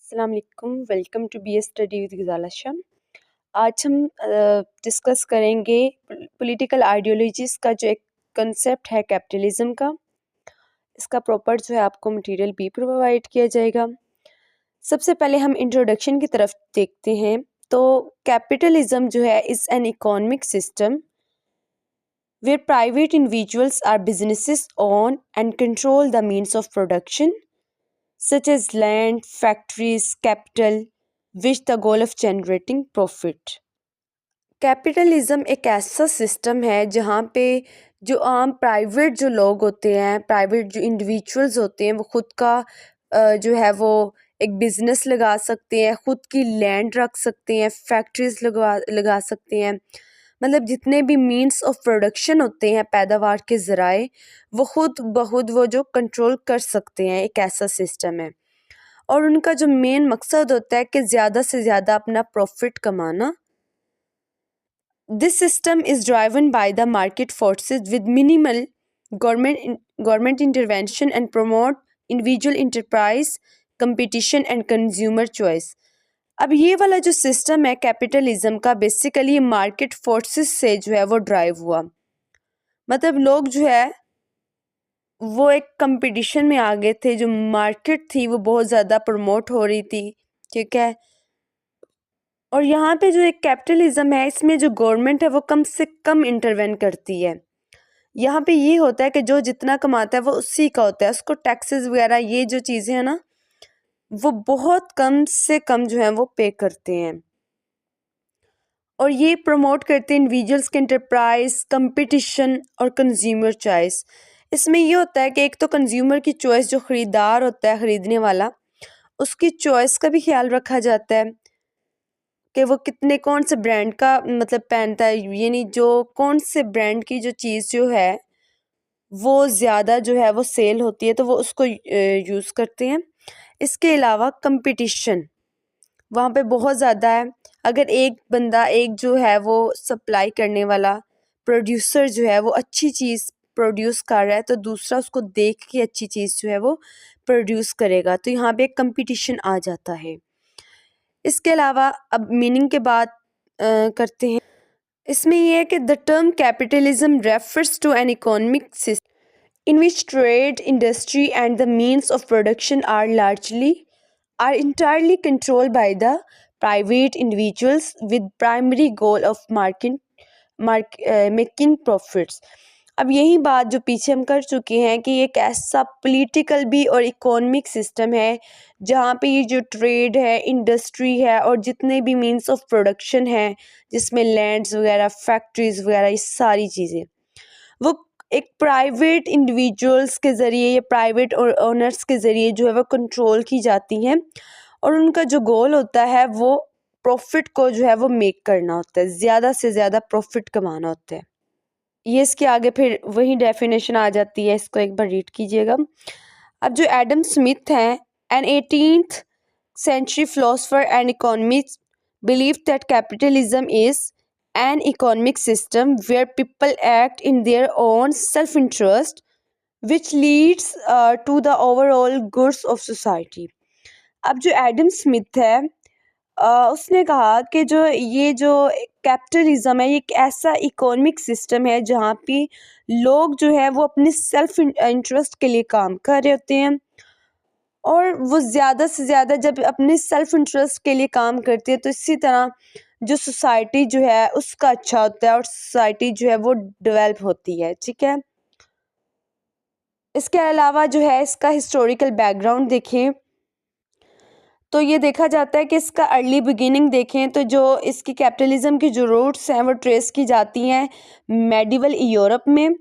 अस्सलाम वालेकुम, welcome to B S study with Ghazal Sham. आज हम डिस्कस करेंगे पॉलिटिकल आइडियोलॉजीज़ का जो एक कंसेप्ट है कैपिटलिज़म का। इसका प्रॉपर जो है आपको मटेरियल भी प्रोवाइड किया जाएगा। सबसे पहले हम इंट्रोडक्शन की तरफ देखते हैं। तो कैपिटलिज़म जो है is an economic system where private individuals or businesses own and control the means of production such as land, factories, capital, with the goal of generating profit. Capitalism एक ऐसा सिस्टम है जहाँ पे जो आम प्राइवेट जो लोग होते हैं, प्राइवेट जो इंडिविजुअल्स होते हैं, वो खुद का जो है वो एक बिज़नेस लगा सकते हैं, खुद की लैंड रख सकते हैं, फैक्ट्रीज लगा सकते हैं। मतलब जितने भी मींस ऑफ प्रोडक्शन होते हैं, पैदावार के ज़राए, वो खुद बहुत वो जो कंट्रोल कर सकते हैं। एक ऐसा सिस्टम है और उनका जो मेन मकसद होता है कि ज़्यादा से ज़्यादा अपना प्रॉफिट कमाना। This system is driven by the market forces with minimal government intervention and promote individual enterprise, competition and consumer choice. अब ये वाला जो सिस्टम है कैपिटलिज्म का, बेसिकली मार्केट फोर्सेस से जो है वो ड्राइव हुआ। मतलब लोग जो है वो एक कंपटीशन में आ गए थे। जो मार्केट थी वो बहुत ज़्यादा प्रमोट हो रही थी, ठीक है। और यहाँ पे जो एक कैपिटलिज्म है, इसमें जो गवर्नमेंट है वो कम से कम इंटरवेन करती है। यहाँ पे ये होता है कि जो जितना कमाता है वो उसी का होता है, उसको टैक्सेस वगैरह ये जो चीज़ें हैं ना, वो बहुत कम से कम जो है वो पे करते हैं। और ये प्रमोट करते हैं इंडिविजुअल्स के एंटरप्राइज, कंपटीशन और कंज्यूमर चॉइस। इसमें ये होता है कि एक तो कंज्यूमर की चॉइस, जो ख़रीदार होता है, ख़रीदने वाला, उसकी चॉइस का भी ख्याल रखा जाता है कि वो कितने कौन से ब्रांड का मतलब पहनता है, यानी जो कौन से ब्रांड की जो चीज़ जो है वो ज़्यादा जो है वो सेल होती है, तो वो उसको यूज़ करते हैं। इसके अलावा कंपटीशन वहाँ पे बहुत ज़्यादा है। अगर एक बंदा, एक जो है वो सप्लाई करने वाला प्रोड्यूसर जो है वो अच्छी चीज़ प्रोड्यूस कर रहा है, तो दूसरा उसको देख के अच्छी चीज़ जो है वो प्रोड्यूस करेगा, तो यहाँ पे कंपटीशन आ जाता है। इसके अलावा अब मीनिंग के बात करते हैं। इसमें यह है कि the term capitalism refers to an economic system in which trade, industry and the means of production are entirely controlled by the private individuals with primary goal of making profits. अब यही बात जो पीछे हम कर चुके हैं कि एक ऐसा पॉलिटिकल भी और इकोनॉमिक सिस्टम है जहाँ पे ये जो ट्रेड है, इंडस्ट्री है और जितने भी मींस ऑफ प्रोडक्शन है, जिसमें लैंड्स वगैरह, फैक्ट्रीज वगैरह, ये सारी चीज़ें वो एक प्राइवेट इंडिविजुअल्स के ज़रिए या प्राइवेट ओनर्स के ज़रिए जो है वो कंट्रोल की जाती हैं। और उनका जो गोल होता है वो प्रॉफिट को जो है वो मेक करना होता है, ज़्यादा से ज़्यादा प्रॉफिट कमाना होता है। ये इसके आगे फिर वही डेफिनेशन आ जाती है, इसको एक बार रीड कीजिएगा। अब जो एडम स्मिथ हैं, N 18th century philosopher and economist, believed that capitalism is an economic system where people act in their own self-interest, which leads to the overall goods of society. अब जो Adam Smith है, उसने कहा कि जो capitalism है, ये एक ऐसा इकोनॉमिक सिस्टम है जहाँ पे लोग जो है वो अपने सेल्फ इंटरेस्ट के लिए काम कर रहे होते हैं और वो ज़्यादा से ज़्यादा जब अपने सेल्फ इंटरेस्ट के लिए काम करती है, तो इसी तरह जो सोसाइटी जो है उसका अच्छा होता है और सोसाइटी जो है वो डेवलप होती है, ठीक है। इसके अलावा जो है इसका हिस्टोरिकल बैकग्राउंड देखें तो ये देखा जाता है कि इसका अर्ली बिगिनिंग देखें तो जो इसकी कैपिटलिज्म की जो रूट्स हैं वो ट्रेस की जाती हैं मेडिवल यूरोप में,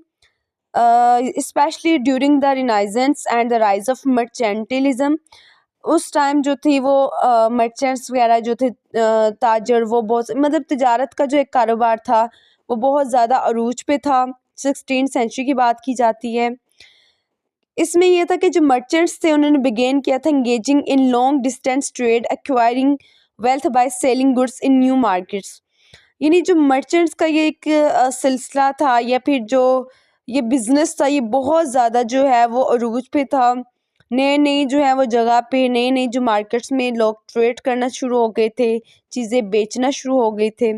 specially during the renaissance and the rise of mercantilism. उस टाइम जो थी वो मर्चेंट्स वगैरह जो थे, ताजर, वो बहुत मतलब तिजारत का जो एक कारोबार था वो बहुत ज़्यादा अरूज पे था। 16th सेंचुरी की बात की जाती है। इसमें यह था कि जो मर्चेंट्स थे उन्होंने बिगेन किया था engaging in long distance trade, acquiring wealth by selling goods in new markets. यानी जो मर्चेंट्स का ये एक सिलसिला था या फिर जो ये बिज़नेस था, ये बहुत ज़्यादा जो है वो अरूज पे था। नए नई जो है वो जगह पे नई नई जो मार्केट्स में लोग ट्रेड करना शुरू हो गए थे, चीज़ें बेचना शुरू हो गए थे।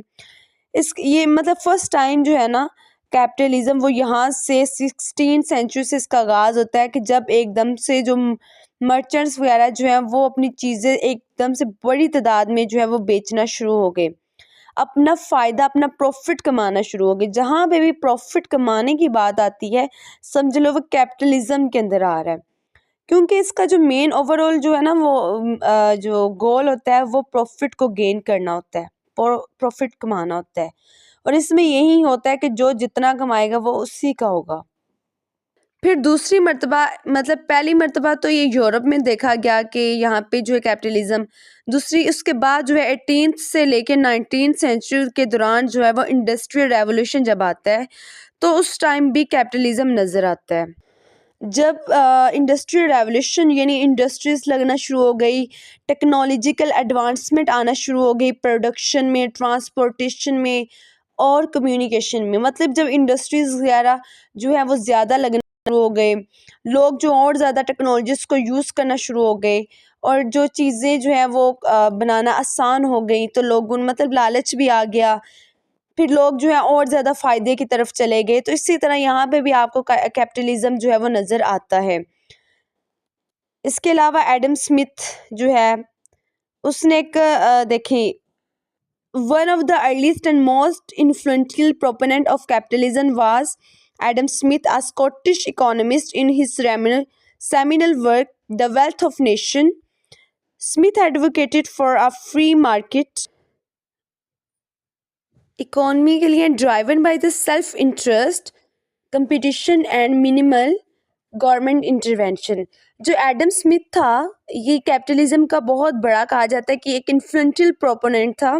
इस ये मतलब फर्स्ट टाइम जो है ना कैपिटलिज्म वो यहाँ से 16 सेंचुरी से इसका आगाज़ होता है कि जब एकदम से जो मर्चेंट्स वगैरह जो हैं वो अपनी चीज़ें एकदम से बड़ी तादाद में जो है वो बेचना शुरू हो गए, अपना फ़ायदा अपना प्रॉफिट कमाना शुरू हो गए। जहाँ पे भी प्रॉफिट कमाने की बात आती है समझ लो वो कैपिटलिज्म के अंदर आ रहा है, क्योंकि इसका जो मेन ओवरऑल जो है ना वो जो गोल होता है वो प्रॉफिट को गेन करना होता है, प्रॉफिट कमाना होता है, और इसमें यही होता है कि जो जितना कमाएगा वो उसी का होगा। फिर दूसरी मर्तबा मतलब पहली मर्तबा तो ये यूरोप में देखा गया कि यहाँ पे जो है कैपिटलिज्म, दूसरी उसके बाद जो है 18th से लेके 19th सेंचुरी के दौरान जो है वो इंडस्ट्रियल रेवोल्यूशन जब आता है तो उस टाइम भी कैपिटलिज्म नज़र आता है। जब इंडस्ट्रियल रेवोल्यूशन यानी इंडस्ट्रीज लगना शुरू हो गई, टेक्नोलॉजिकल एडवांसमेंट आना शुरू हो गई प्रोडक्शन में, ट्रांसपोर्टेशन में और कम्युनिकेशन में, मतलब जब इंडस्ट्रीज वगैरह जो है वो ज़्यादा लगना शुरू हो गए, लोग जो और ज़्यादा टेक्नोलॉजीज को यूज़ करना शुरू हो गए और जो चीज़ें जो है वो बनाना आसान हो गई, तो लोगों मतलब लालच भी आ गया, फिर लोग जो है और ज़्यादा फ़ायदे की तरफ चले गए। तो इसी तरह यहाँ पे भी आपको कैपिटलिज्म जो है वो नज़र आता है। इसके अलावा एडम स्मिथ जो है उसने एक देखिए one of the earliest and most influential proponent of capitalism was Adam Smith, a Scottish economist, in his seminal work The Wealth of Nation. Smith advocated for a free market economy के लिए driven by the self-interest, competition and minimal government intervention. जो Adam Smith था ये capitalism का बहुत बड़ा कहा जाता है कि एक इन्फ्लुएंशियल प्रोपोनेंट था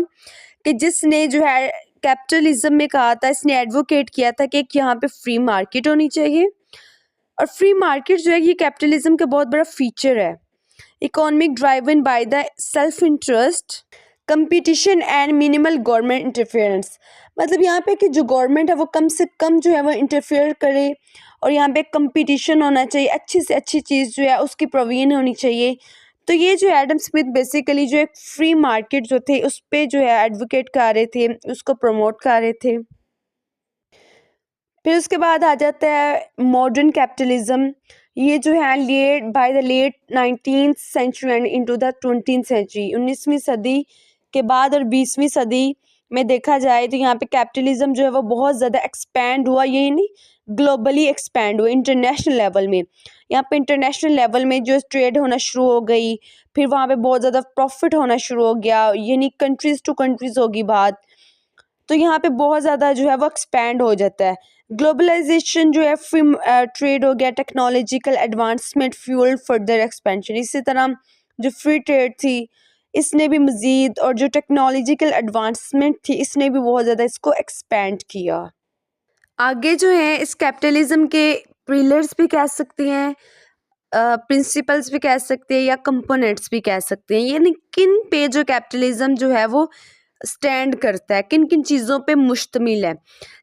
कि जिसने जो है कैपिटलिज्म में कहा था, इसने एडवोकेट किया था कि एक यहाँ पे फ्री मार्केट होनी चाहिए, और फ्री मार्केट जो है ये कैपिटलिज्म का बहुत बड़ा फीचर है। Economic driven by the self interest, competition and minimal government interference, मतलब यहाँ पे कि जो गवर्नमेंट है वो कम से कम जो है वो इंटरफेयर करे और यहाँ पे कंपटीशन होना चाहिए, अच्छी से अच्छी चीज़ जो है उसकी प्रोवीन होनी चाहिए। तो ये जो एडम स्मिथ बेसिकली जो एक फ्री मार्केट जो थे उस पर जो है एडवोकेट कर रहे थे, उसको प्रमोट कर रहे थे। फिर उसके बाद आ जाता है मॉडर्न कैपिटलिज्म। ये जो है late 19th century and into the 20th century, 19वीं सदी के बाद और 20वीं सदी में देखा जाए तो यहाँ पे कैपिटलिज्म जो है वो बहुत ज़्यादा एक्सपैंड हुआ, ये नहीं ग्लोबली एक्सपैंड हुआ इंटरनेशनल लेवल में। यहाँ पे इंटरनेशनल लेवल में जो ट्रेड होना शुरू हो गई, फिर वहाँ पे बहुत ज़्यादा प्रॉफिट होना शुरू हो गया, यानी कंट्रीज़ टू कंट्रीज़ होगी बात, तो यहाँ पे बहुत ज़्यादा जो है वो एक्सपैंड हो जाता है। ग्लोबलाइजेशन जो है फ्री ट्रेड हो गया, technological advancement fuel further expansion. इसी तरह जो फ्री ट्रेड थी इसने भी मज़ीद, और जो टेक्नोलॉजिकल एडवांसमेंट थी इसने भी बहुत ज़्यादा इसको एक्सपेंड किया। आगे जो है इस कैपिटलिज्म के पिलर्स भी कह सकते हैं, प्रिंसिपल्स भी कह सकते हैं या कंपोनेंट्स भी कह सकते हैं, यानी किन पे जो कैपिटलिज्म जो है वो स्टैंड करता है, किन किन चीज़ों पे मुश्तमिल है।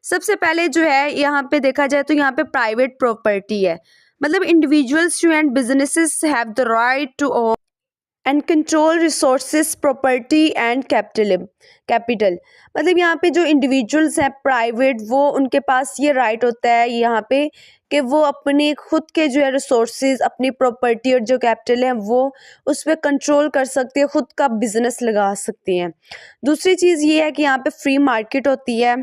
सबसे पहले जो है यहाँ पे देखा जाए तो यहाँ पे प्राइवेट प्रॉपर्टी है, मतलब इंडिविजुअल्स जो and businesses have the right to own and control resources property and capital, मतलब यहाँ पे जो इंडिविजुअल्स हैं प्राइवेट, वो उनके पास ये राइट होता है यहाँ पे कि वो अपने खुद के जो है रिसोर्सेज, अपनी प्रॉपर्टी और जो कैपिटल है वो उस पर कंट्रोल कर सकते हैं, खुद का बिजनेस लगा सकते हैं। दूसरी चीज़ ये है कि यहाँ पे फ्री मार्केट होती है।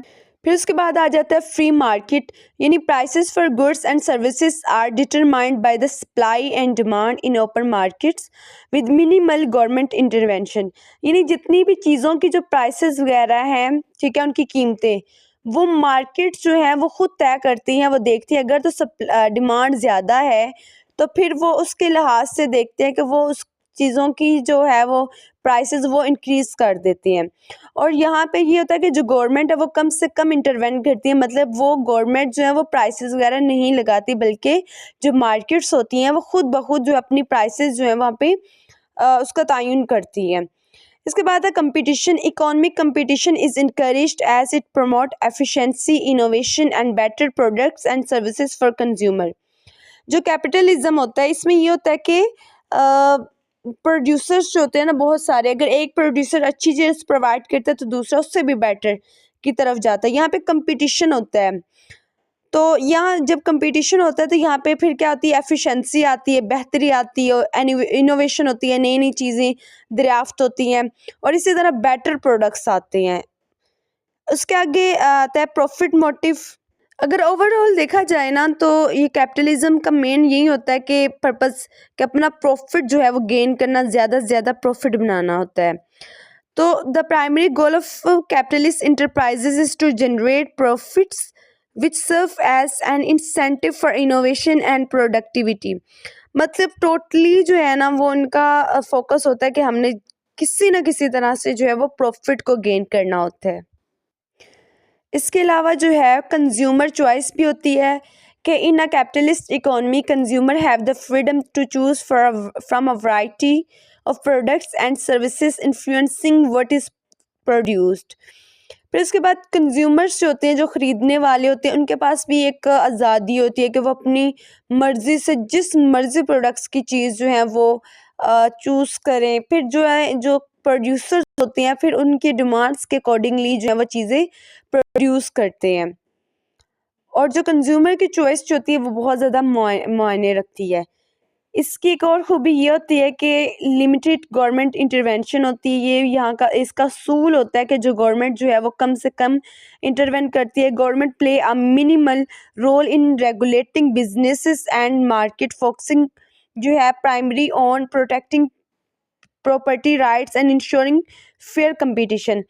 फिर उसके बाद आ जाता है फ्री मार्केट, यानी prices for goods and services are determined by the supply and demand in open markets with minimal government intervention, यानी जितनी भी चीज़ों की जो प्राइसेस वगैरह हैं, ठीक है, उनकी कीमतें वो मार्केट जो है वो खुद तय करती हैं, वो देखती है अगर तो डिमांड ज़्यादा है तो फिर वो उसके लिहाज से देखते हैं कि वो उस चीज़ों की जो है वो प्राइसेस वो इंक्रीज़ कर देती हैं। और यहाँ पे ये होता है कि जो गवर्नमेंट है वो कम से कम इंटरवेंट करती है, मतलब वो गवर्नमेंट जो है वो प्राइसेस वगैरह नहीं लगाती, बल्कि जो मार्केट्स होती हैं वो खुद ब खुद जो अपनी प्राइसेस जो है वहाँ पे उसका तयन करती हैं। इसके बाद है competition. Economic competition is encouraged as it promote efficiency, innovation and better products and services for consumer. जो कैपिटलिज्म होता है इसमें ये होता है कि प्रोड्यूसर्स जो होते हैं ना बहुत सारे, अगर एक प्रोड्यूसर अच्छी चीज़ प्रोवाइड करता है तो दूसरा उससे भी बेटर की तरफ जाता है। यहाँ पे कंपटीशन होता है, तो यहाँ जब कंपटीशन होता है तो यहाँ पे फिर क्या होती है, एफिशिएंसी आती है, बेहतरी आती है, इनोवेशन होती है, नई नई चीज़ें दरियाफ्त होती हैं और इसी तरह बेटर प्रोडक्ट्स आते हैं। उसके आगे आता है प्रॉफिट मोटिव। अगर ओवरऑल देखा जाए ना तो ये कैपिटलिज्म का मेन यही होता है कि पर्पस कि अपना प्रॉफिट जो है वो गेन करना, ज़्यादा से ज़्यादा प्रॉफिट बनाना होता है। तो the primary goal of capitalist enterprises is to generate profits which serve as an incentive for innovation and productivity. मतलब टोटली जो है ना वो उनका फोकस होता है कि हमने किसी न किसी तरह से जो है वो प्रॉफिट को गेन करना होता है। इसके अलावा जो है कंज्यूमर चॉइस भी होती है कि in a capitalist economy consumer have the freedom to choose from a variety of products and services influencing what is produced. फिर उसके बाद कंज्यूमर्स जो होते हैं, जो ख़रीदने वाले होते हैं, उनके पास भी एक आज़ादी होती है कि वो अपनी मर्ज़ी से जिस मर्ज़ी प्रोडक्ट्स की चीज़ जो है वो चूज़ करें। फिर जो है जो प्रोड्यूसर्स होते हैं फिर उनकी डिमांड्स के अकॉर्डिंगली जो है वो चीज़ें प्रोड्यूस करते हैं। और जो कंज्यूमर की चॉइस जो होती है वो बहुत ज़्यादा मायने रखती है। इसकी एक और खूबी ये होती है कि लिमिटेड गवर्नमेंट इंटरवेंशन होती है। ये यहाँ का इसका असूल होता है कि जो गवर्नमेंट जो है वो कम से कम इंटरवेंट करती है। Government play a minimal role in regulating businesses and market, focusing जो है primary on protecting property rights and ensuring fair competition.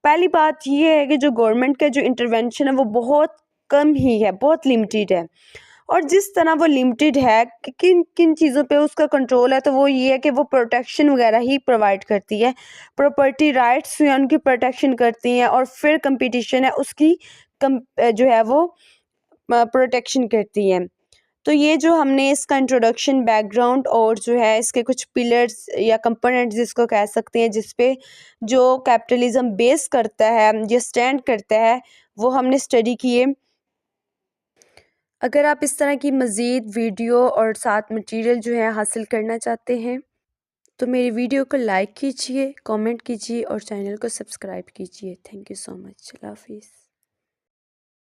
पहली बात ये है कि जो गवर्नमेंट का जो इंटरवेंशन है वो बहुत कम ही है, बहुत लिमिटेड है। और जिस तरह वो लिमिटेड है कि किन किन चीज़ों पे उसका कंट्रोल है, तो वो ये है कि वो प्रोटेक्शन वगैरह ही प्रोवाइड करती है। प्रॉपर्टी राइट्स हैं उनकी प्रोटेक्शन करती हैं और फेयर कंपटीशन है उसकी जो है वो प्रोटेक्शन करती हैं। तो ये जो हमने इसका इंट्रोडक्शन, बैकग्राउंड और जो है इसके कुछ पिलर्स या कंपोनेंट्स जिसको कह सकते हैं, जिस पे जो कैपिटलिज्म बेस करता है, जो स्टैंड करता है, वो हमने स्टडी किए। अगर आप इस तरह की मज़ीद वीडियो और साथ मटेरियल जो है हासिल करना चाहते हैं तो मेरी वीडियो को लाइक कीजिए, कमेंट कीजिए और चैनल को सब्सक्राइब कीजिए। Thank you so much. Allah हाफिज़।